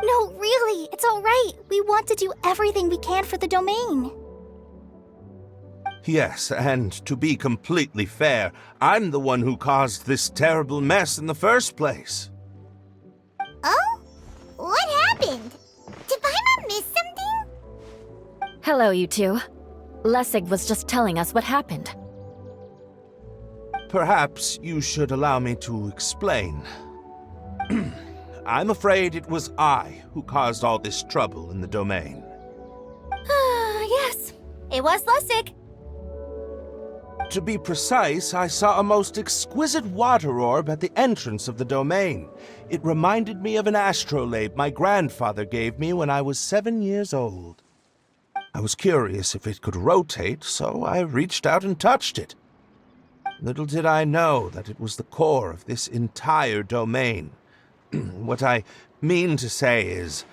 No, really, it's all right. We want to do everything we can for the domain. Yes, and to be completely fair, I'm the one who caused this terrible mess in the first place. Oh? What happened? Did Paimon miss something? Hello, you two. Lessig was just telling us what happened. Perhaps you should allow me to explain. I'm afraid it was I who caused all this trouble in the domain. Yes, it was Lessig. To be precise, I saw a most exquisite water orb at the entrance of the domain. It reminded me of an astrolabe my grandfather gave me when I was 7 years old. I was curious if it could rotate, so I reached out and touched it. Little did I know that it was the core of this entire domain. What I mean to say is,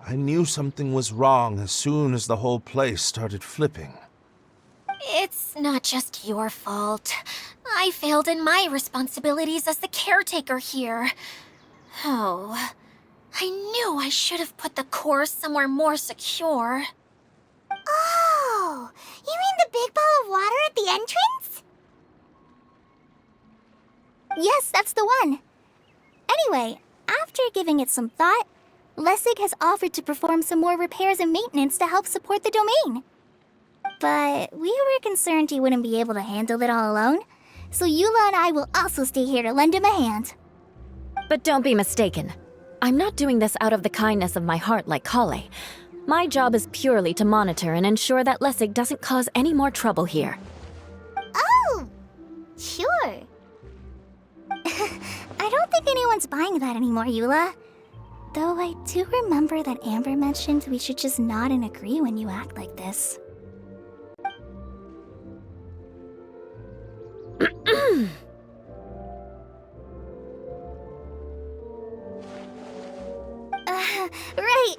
I knew something was wrong as soon as the whole place started flipping. It's not just your fault. I failed in my responsibilities as the caretaker here. Oh, I knew I should have put the core somewhere more secure. Oh, you mean the big ball of water at the entrance? Yes, that's the one. Anyway, after giving it some thought, Lessig has offered to perform some more repairs and maintenance to help support the domain. But we were concerned he wouldn't be able to handle it all alone, so Eula and I will also stay here to lend him a hand. But don't be mistaken. I'm not doing this out of the kindness of my heart like Kale. My job is purely to monitor and ensure that Lessig doesn't cause any more trouble here. Oh, sure. I don't think anyone's buying that anymore, Eula. Though I do remember that Amber mentioned we should just nod and agree when you act like this. Right.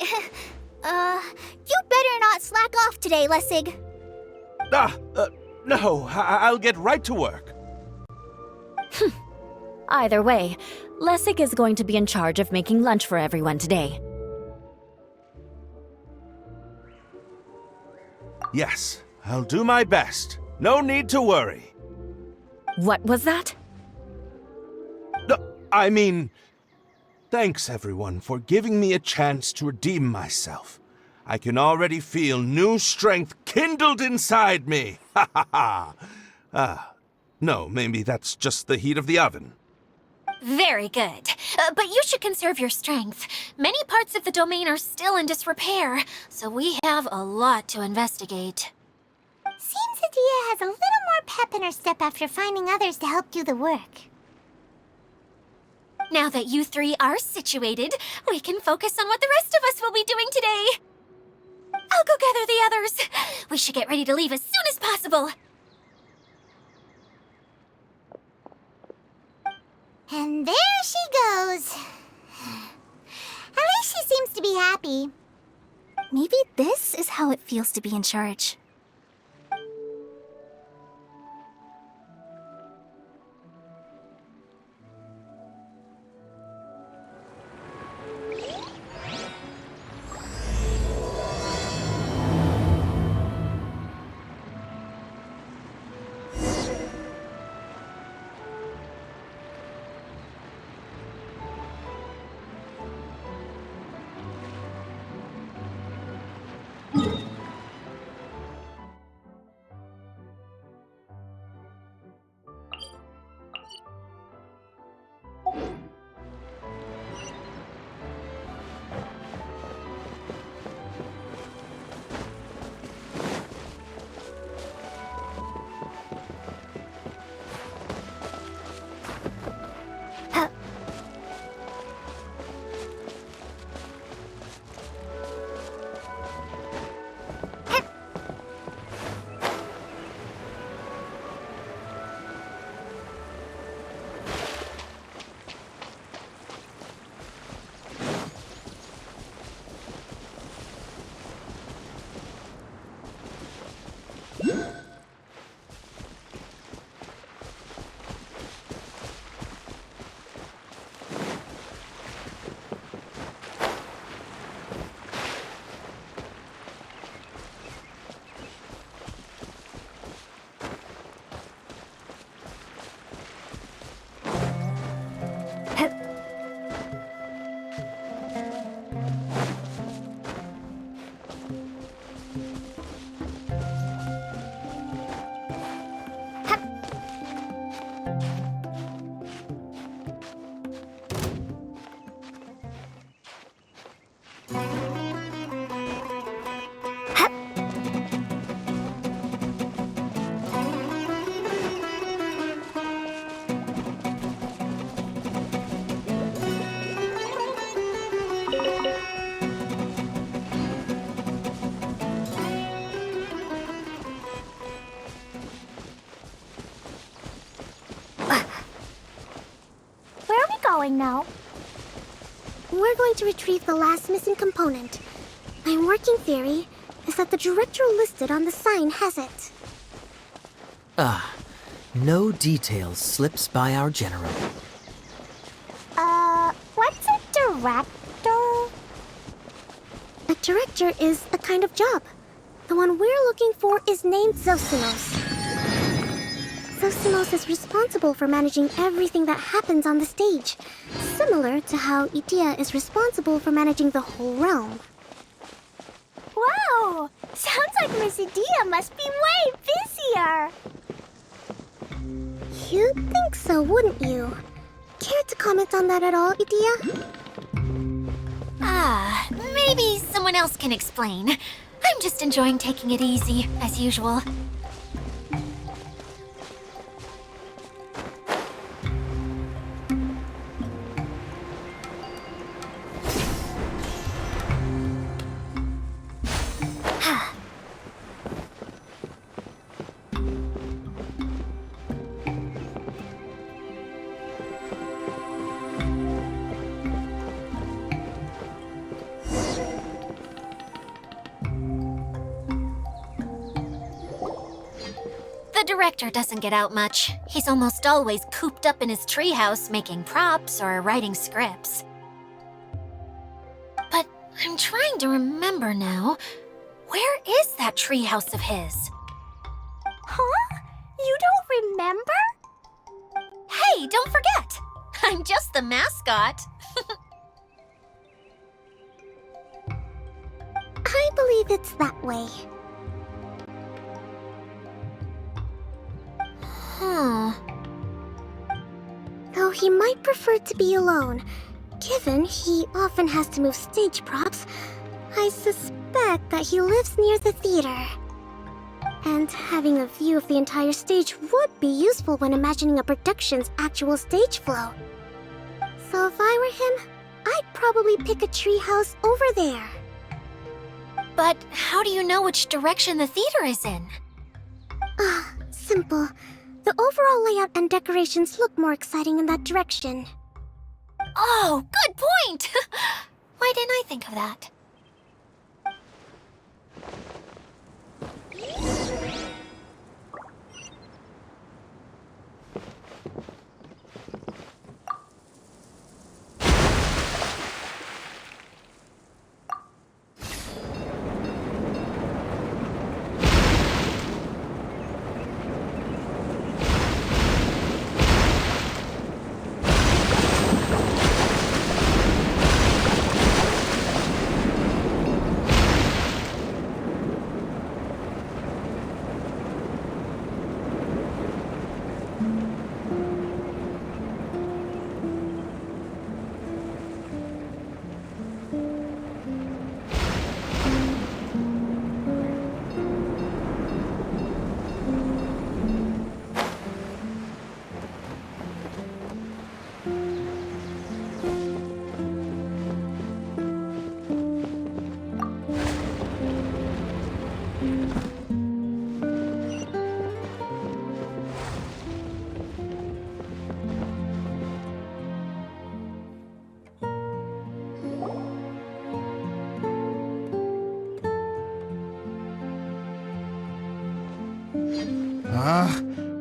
You better not slack off today, Lessig. No, I'll get right to work. Either way, Lessig is going to be in charge of making lunch for everyone today. Yes, I'll do my best. No need to worry. What was that? No, I mean, thanks everyone for giving me a chance to redeem myself. I can already feel new strength kindled inside me. Ha ha ha. No, maybe that's just the heat of the oven. Very good. But you should conserve your strength. Many parts of the domain are still in disrepair, so we have a lot to investigate. Seems Adia has a little more pep in her step after finding others to help do the work. Now that you three are situated, we can focus on what the rest of us will be doing today. I'll go gather the others. We should get ready to leave as soon as possible. And there she goes. At least she seems to be happy. Maybe this is how it feels to be in charge. going now? We're going to retrieve the last missing component. My working theory is that the director listed on the sign has it. No details slips by our general. What's a director? A director is a kind of job. The one we're looking for is named Zosimos. Zosimos is responsible for managing everything that happens on the stage, similar to how Idea is responsible for managing the whole realm. Wow! Sounds like Miss Idea must be way busier! You'd think so, wouldn't you? Care to comment on that at all, Idea? Maybe someone else can explain. I'm just enjoying taking it easy, as usual. The director doesn't get out much. He's almost always cooped up in his treehouse making props or writing scripts. But I'm trying to remember now. Where is that treehouse of his? Huh? You don't remember? Hey, don't forget! I'm just the mascot. I believe it's that way. Huh. Though he might prefer to be alone, given he often has to move stage props, I suspect that he lives near the theater. And having a view of the entire stage would be useful when imagining a production's actual stage flow. So if I were him, I'd probably pick a treehouse over there. But how do you know which direction the theater is in? Simple. The overall layout and decorations look more exciting in that direction. Oh, good point! Why didn't I think of that?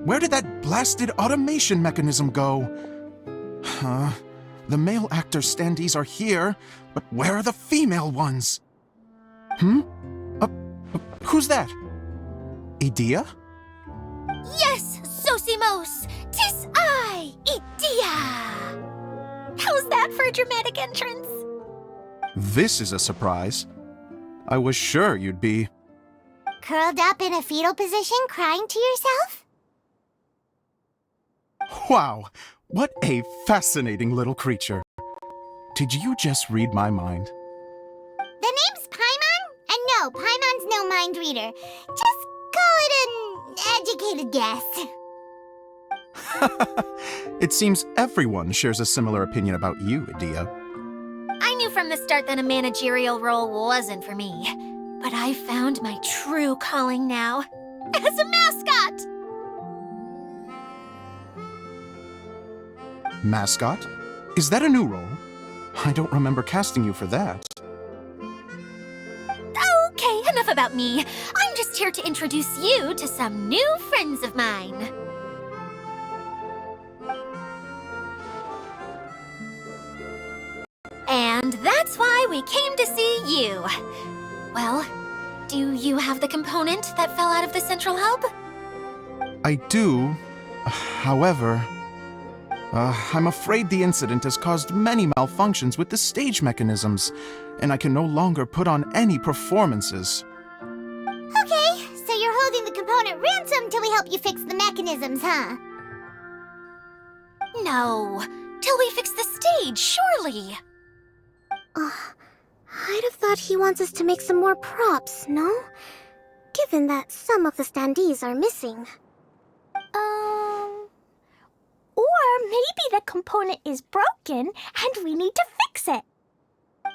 Where did that blasted automation mechanism go? The male actor standees are here, but where are the female ones? Who's that? Idea? Yes, Zosimos! 'Tis I, Idea! How's that for a dramatic entrance? This is a surprise. I was sure you'd be... Curled up in a fetal position, crying to yourself? Wow, what a fascinating little creature. Did you just read my mind? The name's Paimon? And no, Paimon's no mind reader. Just call it an educated guess. It seems everyone shares a similar opinion about you, Idea. I knew from the start that a managerial role wasn't for me. But I found my true calling now. As a mascot! Mascot? Is that a new role? I don't remember casting you for that. Okay, enough about me. I'm just here to introduce you to some new friends of mine. And that's why we came to see you. Well, do you have the component that fell out of the central hub? I do. However, I'm afraid the incident has caused many malfunctions with the stage mechanisms, and I can no longer put on any performances. Okay, so you're holding the component ransom till we help you fix the mechanisms, huh? No, till we fix the stage, surely. I'd have thought he wants us to make some more props, no? Given that some of the standees are missing. Or maybe the component is broken and we need to fix it.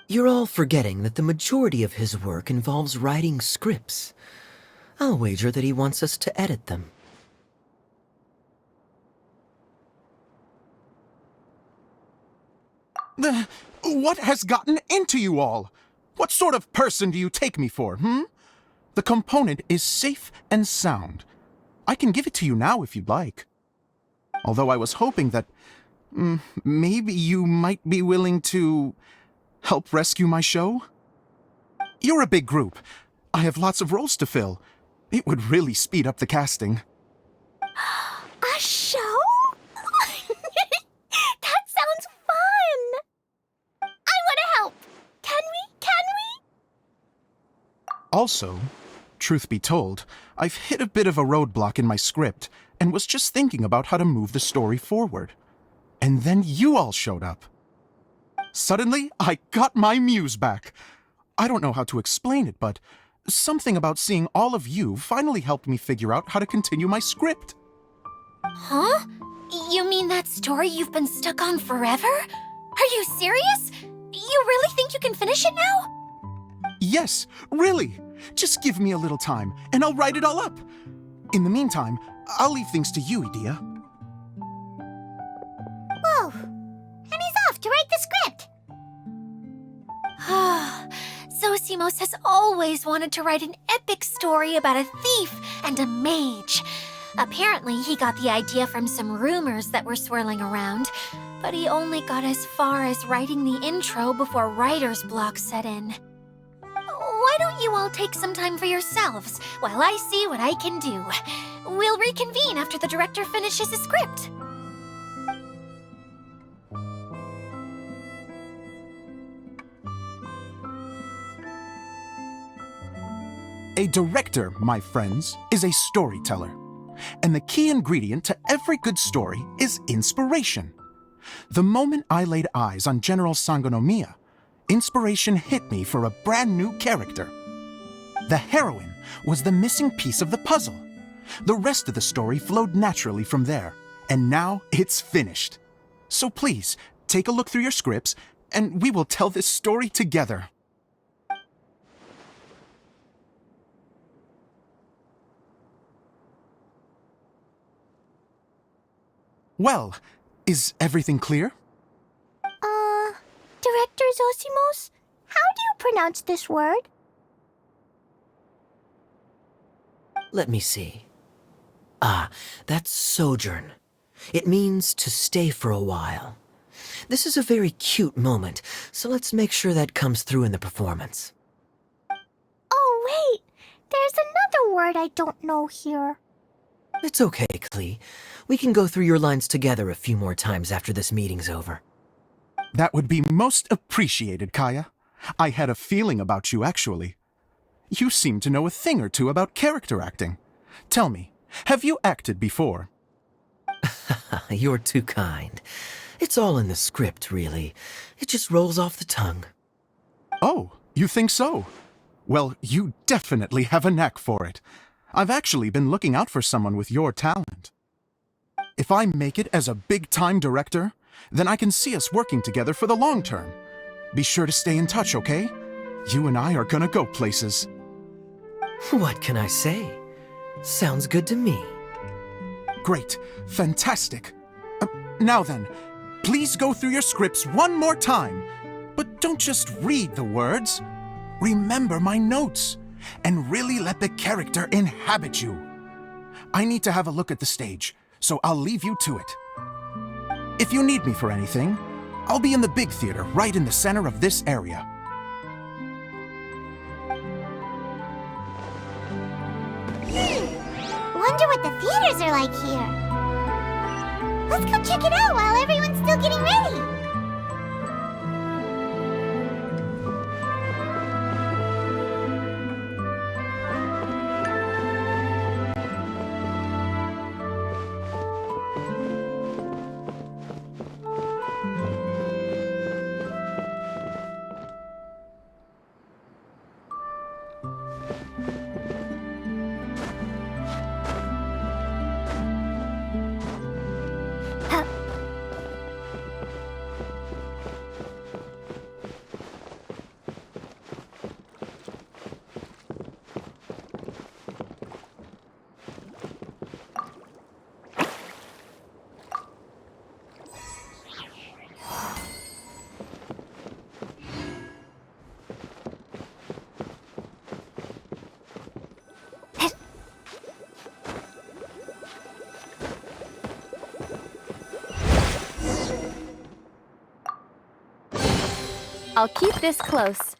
You're all forgetting that the majority of his work involves writing scripts. I'll wager that he wants us to edit them. What has gotten into you all? What sort of person do you take me for, The component is safe and sound. I can give it to you now if you'd like. Although I was hoping that maybe you might be willing to help rescue my show? You're a big group. I have lots of roles to fill. It would really speed up the casting. A show? That sounds fun! I want to help! Can we? Also, truth be told, I've hit a bit of a roadblock in my script and was just thinking about how to move the story forward. And then you all showed up. Suddenly, I got my muse back. I don't know how to explain it, but something about seeing all of you finally helped me figure out how to continue my script. Huh? You mean that story you've been stuck on forever? Are you serious? You really think you can finish it now? Yes, really. Just give me a little time, and I'll write it all up. In the meantime, I'll leave things to you, Edea. Whoa! And he's off to write the script! Zosimos has always wanted to write an epic story about a thief and a mage. Apparently, he got the idea from some rumors that were swirling around, but he only got as far as writing the intro before writer's block set in. Why don't you all take some time for yourselves while I see what I can do? We'll reconvene after the director finishes his script. A director, my friends, is a storyteller. And the key ingredient to every good story is inspiration. The moment I laid eyes on General Sangonomiya, inspiration hit me for a brand new character. The heroine was the missing piece of the puzzle. The rest of the story flowed naturally from there, and now it's finished. So please, take a look through your scripts, and we will tell this story together. Well, is everything clear? Director Zosimos, how do you pronounce this word? Let me see. That's sojourn. It means to stay for a while. This is a very cute moment, so let's make sure that comes through in the performance. Oh, wait. There's another word I don't know here. It's okay, Klee. We can go through your lines together a few more times after this meeting's over. That would be most appreciated, Kaya. I had a feeling about you, actually. You seem to know a thing or two about character acting. Tell me, have you acted before? You're too kind. It's all in the script, really. It just rolls off the tongue. Oh, you think so? Well, you definitely have a knack for it. I've actually been looking out for someone with your talent. If I make it as a big-time director, then I can see us working together for the long term. Be sure to stay in touch, okay? You and I are gonna go places. What can I say? Sounds good to me. Great. Fantastic. Now then, Please go through your scripts one more time, but don't just read the words. Remember my notes, and really let the character inhabit you. I need to have a look at the stage, so I'll leave you to it. If you need me for anything, I'll be in the big theater right in the center of this area. Wonder what the theaters are like here. Let's go check it out while everyone's still getting ready. I'll keep this close.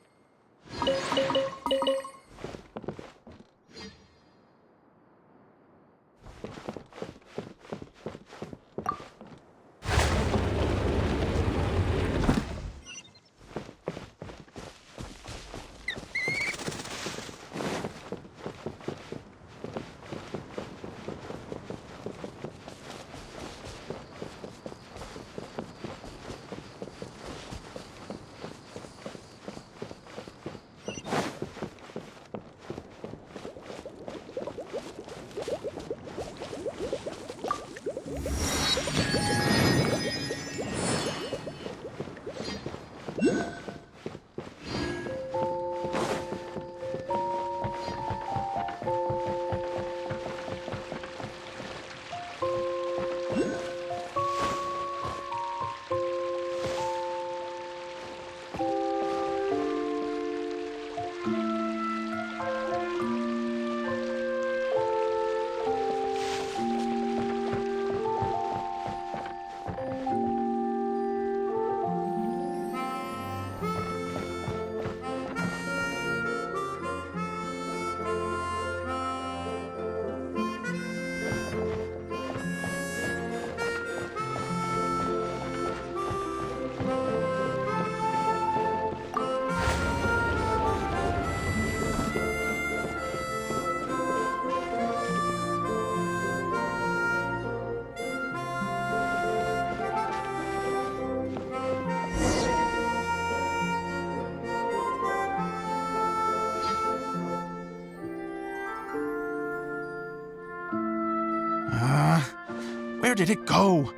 Where did it go?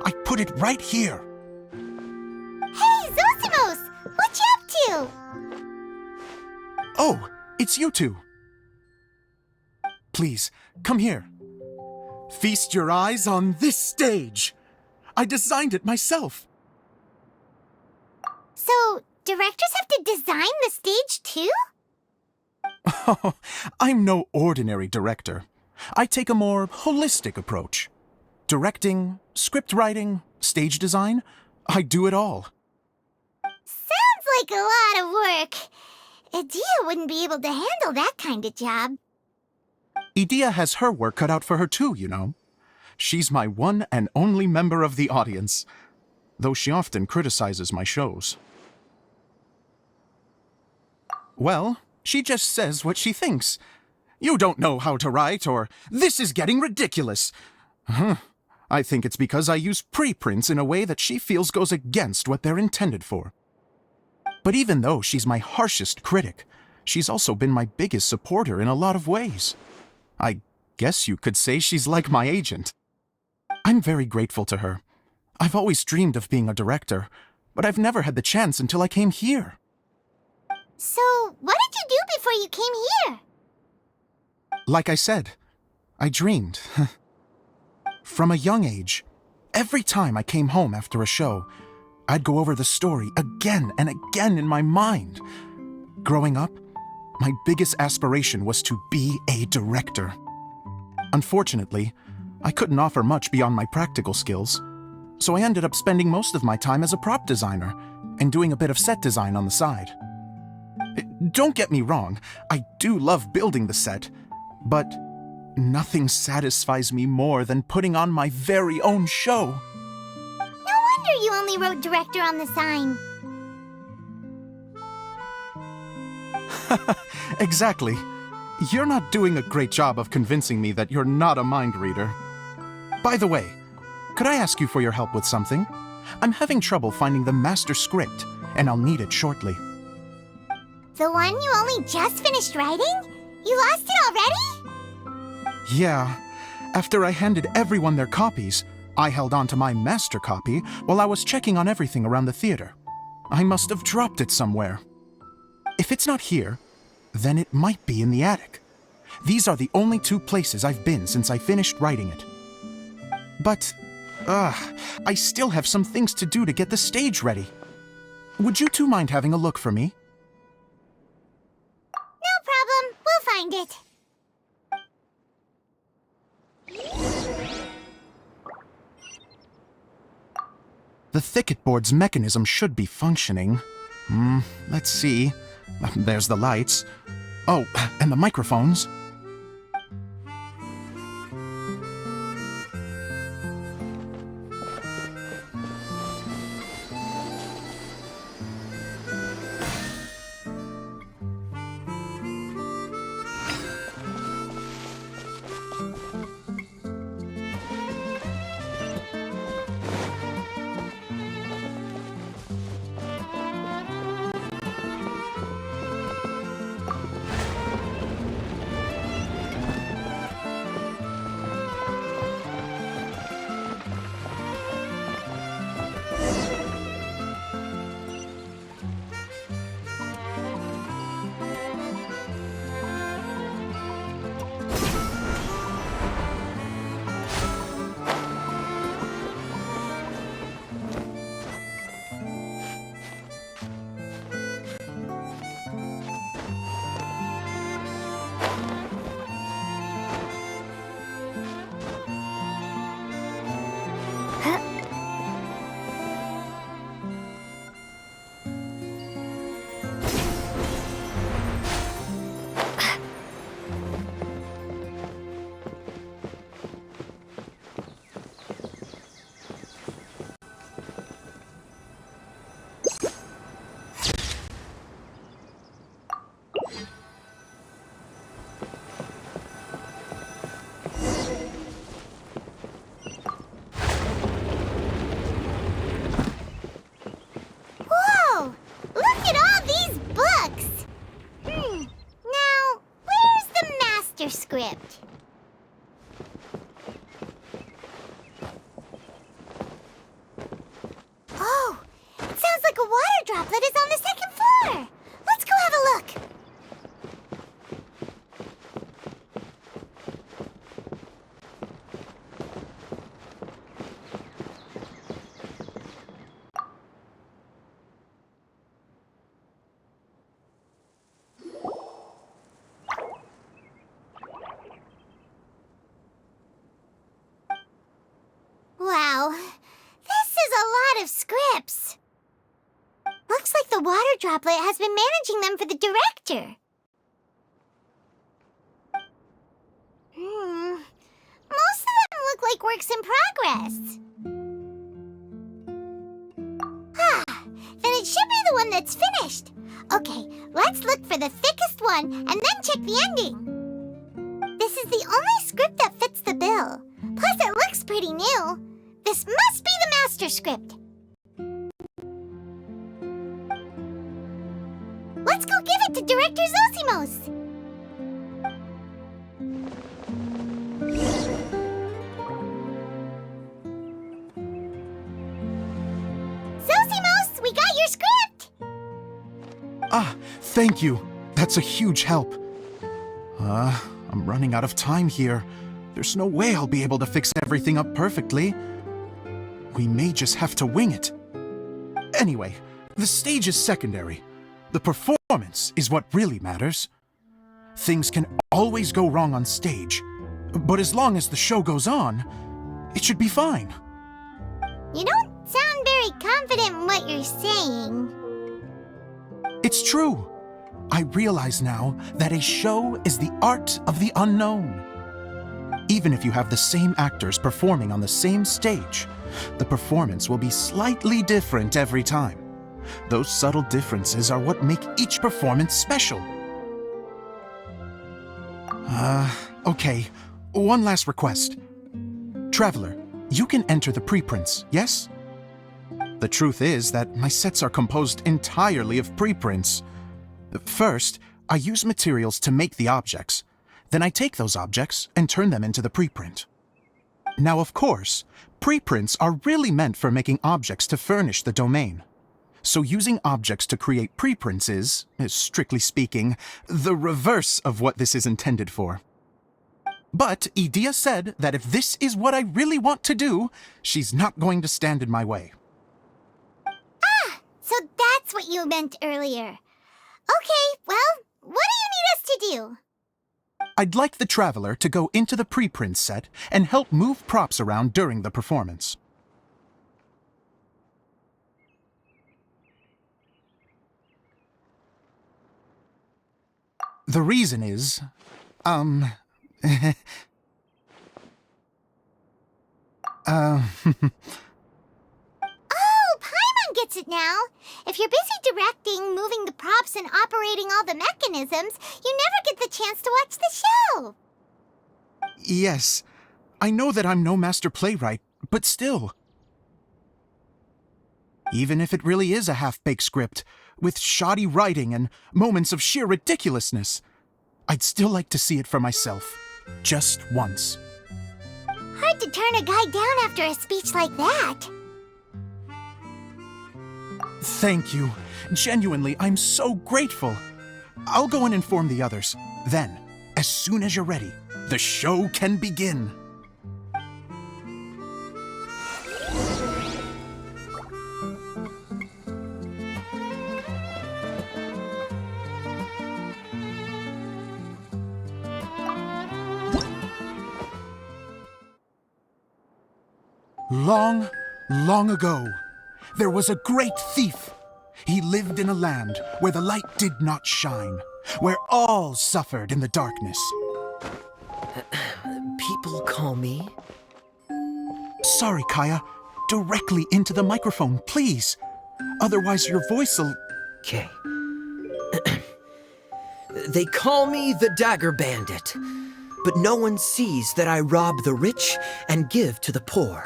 I put it right here. Hey, Zosimos! What you up to? Oh, it's you two. Please, come here. Feast your eyes on this stage. I designed it myself. So, directors have to design the stage too? Oh, I'm no ordinary director. I take a more holistic approach. Directing, script writing, stage design, I do it all. Sounds like a lot of work. Adia wouldn't be able to handle that kind of job. Edea has her work cut out for her too, you know. She's my one and only member of the audience, though she often criticizes my shows. Well, she just says what she thinks. You don't know how to write, or this is getting ridiculous. I think it's because I use preprints in a way that she feels goes against what they're intended for. But even though she's my harshest critic, she's also been my biggest supporter in a lot of ways. I guess you could say she's like my agent. I'm very grateful to her. I've always dreamed of being a director, but I've never had the chance until I came here. So, what did you do before you came here? Like I said, I dreamed. From a young age, Every time I came home after a show, I'd go over the story again and again in my mind. Growing up, my biggest aspiration was to be a director. Unfortunately, I couldn't offer much beyond my practical skills, so I ended up spending most of my time as a prop designer and doing a bit of set design on the side. Don't get me wrong, I do love building the set, but nothing satisfies me more than putting on my very own show. No wonder you only wrote director on the sign. Exactly. You're not doing a great job of convincing me that you're not a mind reader. By the way, could I ask you for your help with something? I'm having trouble finding the master script, and I'll need it shortly. The one you only just finished writing? You lost it already? Yeah. After I handed everyone their copies, I held on to my master copy while I was checking on everything around the theater. I must have dropped it somewhere. If it's not here, then it might be in the attic. These are the only two places I've been since I finished writing it. But, I still have some things to do to get the stage ready. Would you two mind having a look for me? No problem. We'll find it. The thicket board's mechanism should be functioning. Let's see. There's the lights. Oh, and the microphones. Script. Oh, it sounds like a water droplet is on the second floor. Let's go have a look. Wow, this is a lot of scripts. Looks like the water droplet has been managing them for the director. Most of them look like works in progress. Then it should be the one that's finished. Okay, let's look for the thickest one and then check the ending. This is the only script that fits the bill. Plus, it looks pretty new. This must be the master script. Let's go give it to Director Zosimos. Zosimos, we got your script! Thank you. That's a huge help. I'm running out of time here. There's no way I'll be able to fix everything up perfectly. we may just have to wing it. Anyway, the stage is secondary. The performance is what really matters. Things can always go wrong on stage, but as long as the show goes on, it should be fine. You don't sound very confident in what you're saying. It's true. I realize now that a show is the art of the unknown. Even if you have the same actors performing on the same stage, the performance will be slightly different every time. Those subtle differences are what make each performance special. Okay. One last request. Traveler, you can enter the preprints, yes? The truth is that my sets are composed entirely of preprints. First, I use materials to make the objects. Then I take those objects and turn them into the preprint. Now, of course, preprints are really meant for making objects to furnish the domain. So using objects to create preprints is, strictly speaking, the reverse of what this is intended for. But Edea said that if this is what I really want to do, she's not going to stand in my way. So that's what you meant earlier. Okay, well, what do you need us to do? I'd like the Traveler to go into the preprint set and help move props around during the performance. The reason is, Oh, Paimon gets it now. If you're busy directing, moving the props, and operating all the mechanisms, you never get the chance to watch the show. Yes, I know that I'm no master playwright, but still. Even if it really is a half-baked script, with shoddy writing and moments of sheer ridiculousness, I'd still like to see it for myself, just once. Hard to turn a guy down after a speech like that. Thank you. Genuinely, I'm so grateful. I'll go and inform the others. Then, as soon as you're ready, the show can begin. Long, long ago, there was a great thief. He lived in a land where the light did not shine, where all suffered in the darkness. People call me... Sorry, Kaya. Directly into the microphone, please. Otherwise your voice'll... Okay. They call me the Dagger Bandit, but no one sees that I rob the rich and give to the poor.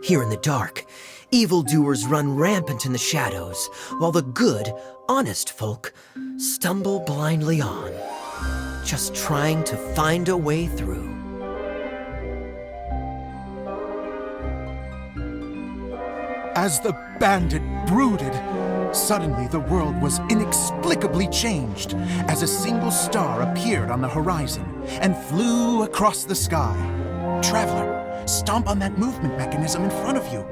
Here in the dark, evildoers run rampant in the shadows, while the good, honest folk stumble blindly on, just trying to find a way through. As the bandit brooded, suddenly the world was inexplicably changed as a single star appeared on the horizon and flew across the sky. Traveler, stomp on that movement mechanism in front of you.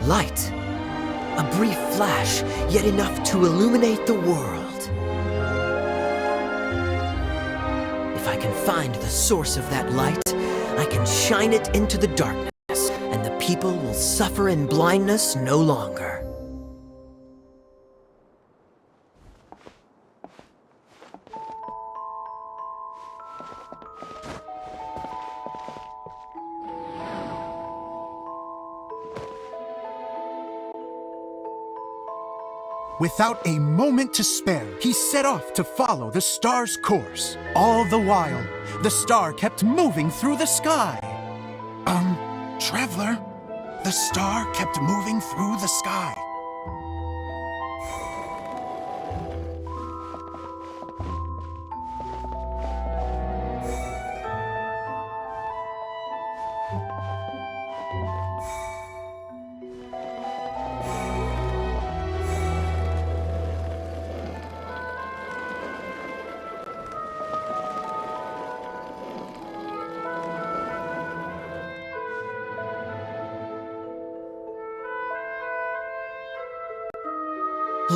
Light. A brief flash, yet enough to illuminate the world. If I can find the source of that light, I can shine it into the darkness, and the people will suffer in blindness no longer. Without a moment to spare, he set off to follow the star's course. All the while, the star kept moving through the sky. Traveler, the star kept moving through the sky.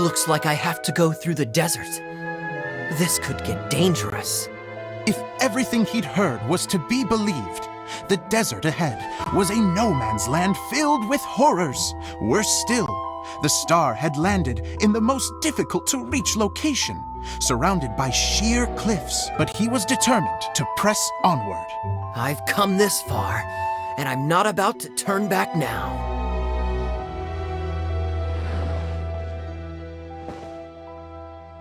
Looks like I have to go through the desert. This could get dangerous. If everything he'd heard was to be believed, the desert ahead was a no-man's land filled with horrors. Worse still, the star had landed in the most difficult-to-reach location, surrounded by sheer cliffs, but he was determined to press onward. I've come this far, and I'm not about to turn back now.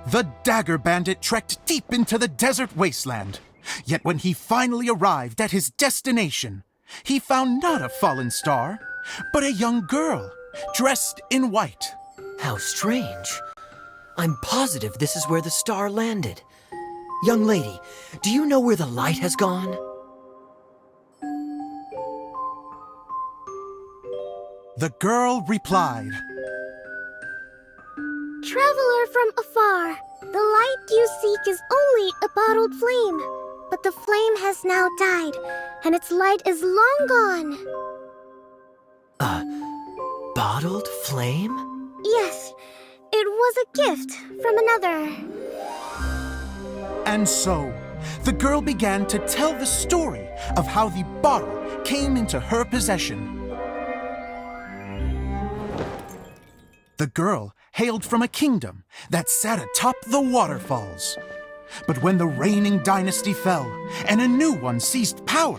The Dagger Bandit trekked deep into the desert wasteland. Yet when he finally arrived at his destination, he found not a fallen star, but a young girl, dressed in white. How strange. I'm positive this is where the star landed. Young lady, do you know where the light has gone? The girl replied, Traveler from afar, the light you seek is only a bottled flame. But the flame has now died, and its light is long gone. A bottled flame? Yes, it was a gift from another. And so, the girl began to tell the story of how the bottle came into her possession. The girl hailed from a kingdom that sat atop the waterfalls. But when the reigning dynasty fell and a new one seized power,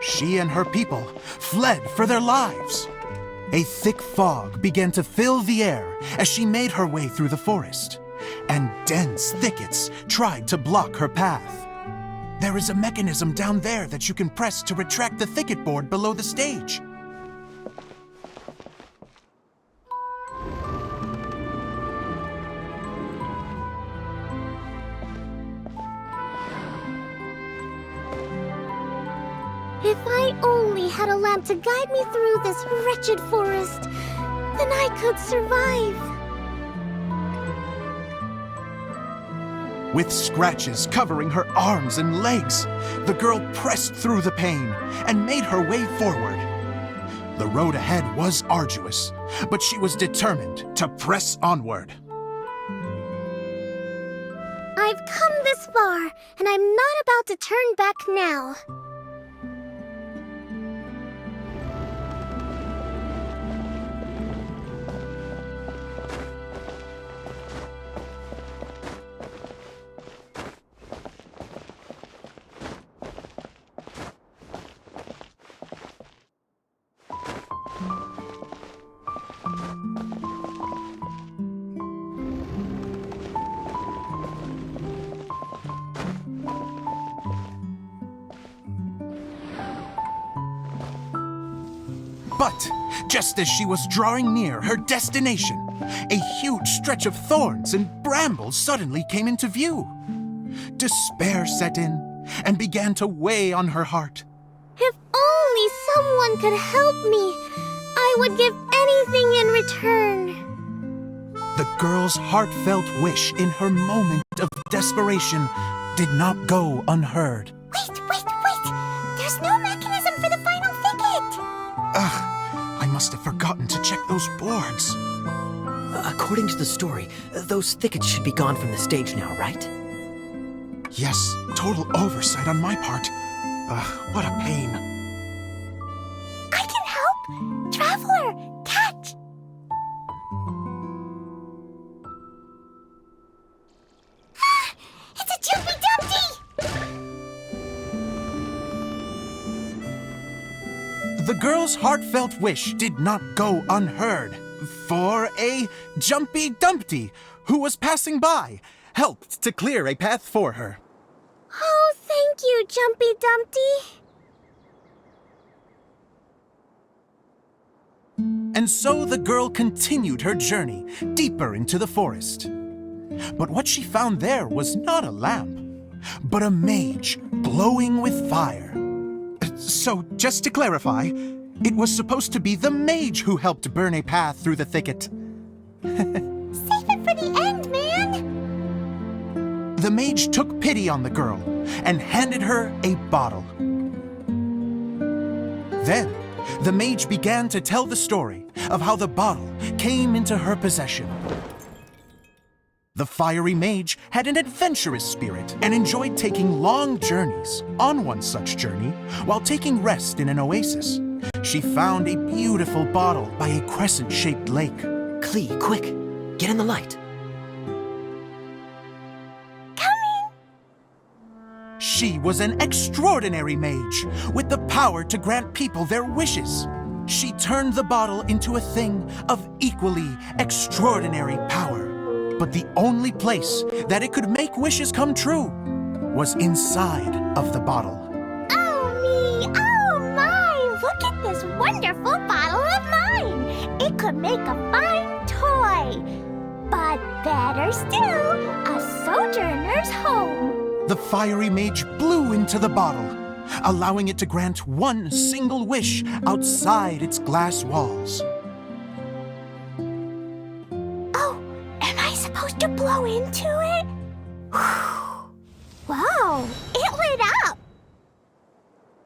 she and her people fled for their lives. A thick fog began to fill the air as she made her way through the forest, and dense thickets tried to block her path. There is a mechanism down there that you can press to retract the thicket board below the stage. If I only had a lamp to guide me through this wretched forest, then I could survive. With scratches covering her arms and legs, the girl pressed through the pain and made her way forward. The road ahead was arduous, but she was determined to press onward. I've come this far, and I'm not about to turn back now. But just as she was drawing near her destination, a huge stretch of thorns and brambles suddenly came into view. Despair set in and began to weigh on her heart. If only someone could help me, I would give anything in return. The girl's heartfelt wish in her moment of desperation did not go unheard. Wait! There's no mechanism for the final thicket! Ugh, I must have forgotten to check those boards. According to the story, those thickets should be gone from the stage now, right? Yes, total oversight on my part. What a pain. I can help! Traveler, catch! It's a Jumpy Dumpty! The girl's heartfelt wish did not go unheard, for a Jumpy Dumpty, who was passing by, helped to clear a path for her. Oh, thank you, Jumpy Dumpty. And so the girl continued her journey deeper into the forest. But what she found there was not a lamp, but a mage glowing with fire. So, just to clarify, it was supposed to be the mage who helped burn a path through the thicket. Save it for the end, man! The mage took pity on the girl and handed her a bottle. Then, the mage began to tell the story of how the bottle came into her possession. The fiery mage had an adventurous spirit and enjoyed taking long journeys. On one such journey, while taking rest in an oasis, she found a beautiful bottle by a crescent-shaped lake. Klee, quick! Get in the light. She was an extraordinary mage, with the power to grant people their wishes. She turned the bottle into a thing of equally extraordinary power. But the only place that it could make wishes come true was inside of the bottle. Oh me! Oh my! Look at this wonderful bottle of mine! It could make a fine toy! But better still, a sojourner's home! The fiery mage blew into the bottle, allowing it to grant one single wish outside its glass walls. Oh, am I supposed to blow into it? Whoa, it lit up!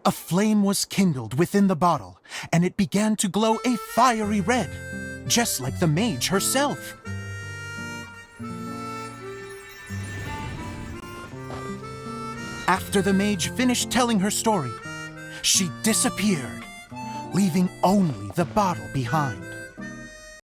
A flame was kindled within the bottle, and it began to glow a fiery red, just like the mage herself. After the mage finished telling her story, she disappeared, leaving only the bottle behind.